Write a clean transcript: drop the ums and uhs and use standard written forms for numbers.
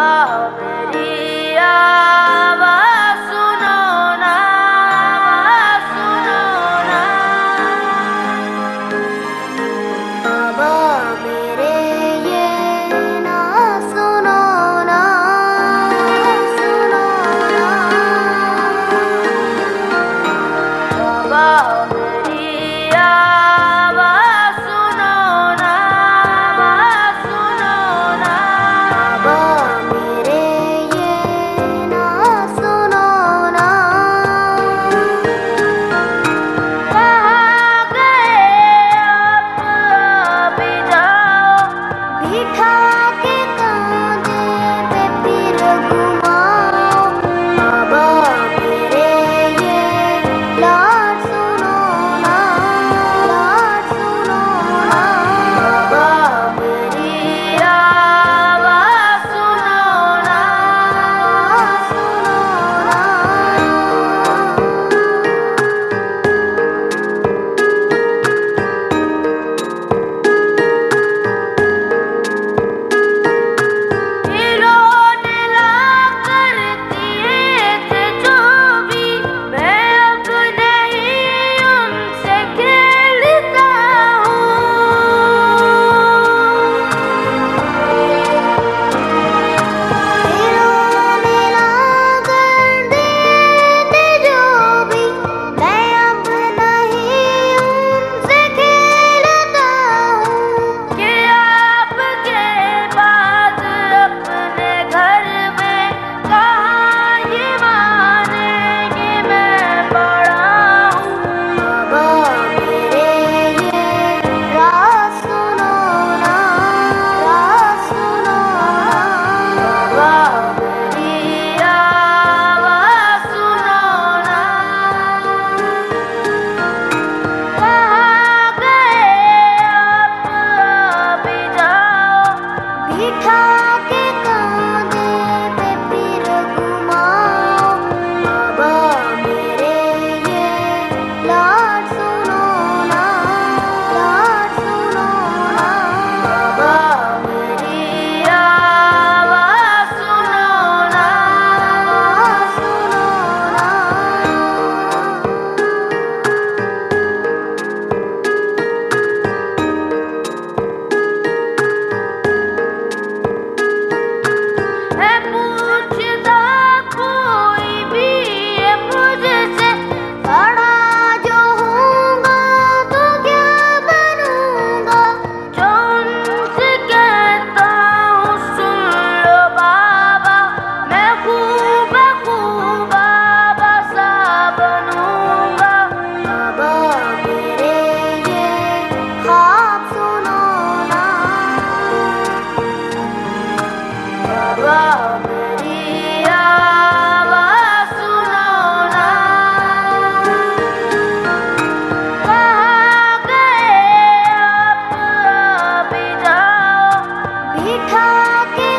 मेरी आवाज़ सुनो ना, सुनो ना। बाबा मेरे ये ना सुनो ना, सुनो ना। बाबा मेरी आवाज़ सुनो ना, सुनो ना। बाबा मेरे ये ना सुनो ना। कहाँ गए आप अभी जाओ, बिठा के कांधे पे फिर घुमाओ। बाबा मेरे ये लाड सुनो ना, लाड सुनो ना। बाबा मेरी आवाज़ सुनो ना, सुनो ना। इन्होंने ला कर दिए थे जो भी, मैं अब नहीं उनसे खेलता हूँ। इन्होंने ला कर दिए थे जो भी, मैं अब नहीं उनसे खेलता हूँ। कि आपके बाद अपने घर में कहाँ ये मानेंगे मैं बड़ा हूँ। बाबा मेरे ये राज सुनो ना, राज सुनो ना। बाबा मेरी आवाज़ सुनो ना। कहाँ गए आप अभी जाओ, बिठा के कांधे पे फिर घुमाओ। बाबा मेरे ये लाड सुनो ना, लाड सुनो ना। बाबा मेरी आवाज़ सुनो ना, सुनो ना। कहाँ गए आप अभी जाओ, बिठा के कांधे पे फिर घुमाओ। बाबा मेरे ये लाड सुनो ना, लाड सुनो ना। बाबा मेरी आवाज़ सुनो ना, सुनो ना। कहाँ गए आप अभी जाओ, बिठा के कांधे पे फिर घुमाओ। बाबा मेरी आवाज़ सुनो ना, सुनो ना। है पूछता कोई भी ये मुझसे, बड़ा जो हूँगा तो क्या बनूँगा। जो उनसे कहता हूँ सुन लो बाबा, मैं खूब बाबा सा बनूँगा। बाबा मेरे ये ख्वाब सुनो ना। बाबा मेरी आवाज़ सुनो ना। कहाँ गए आप अभी जाओ, बिठा के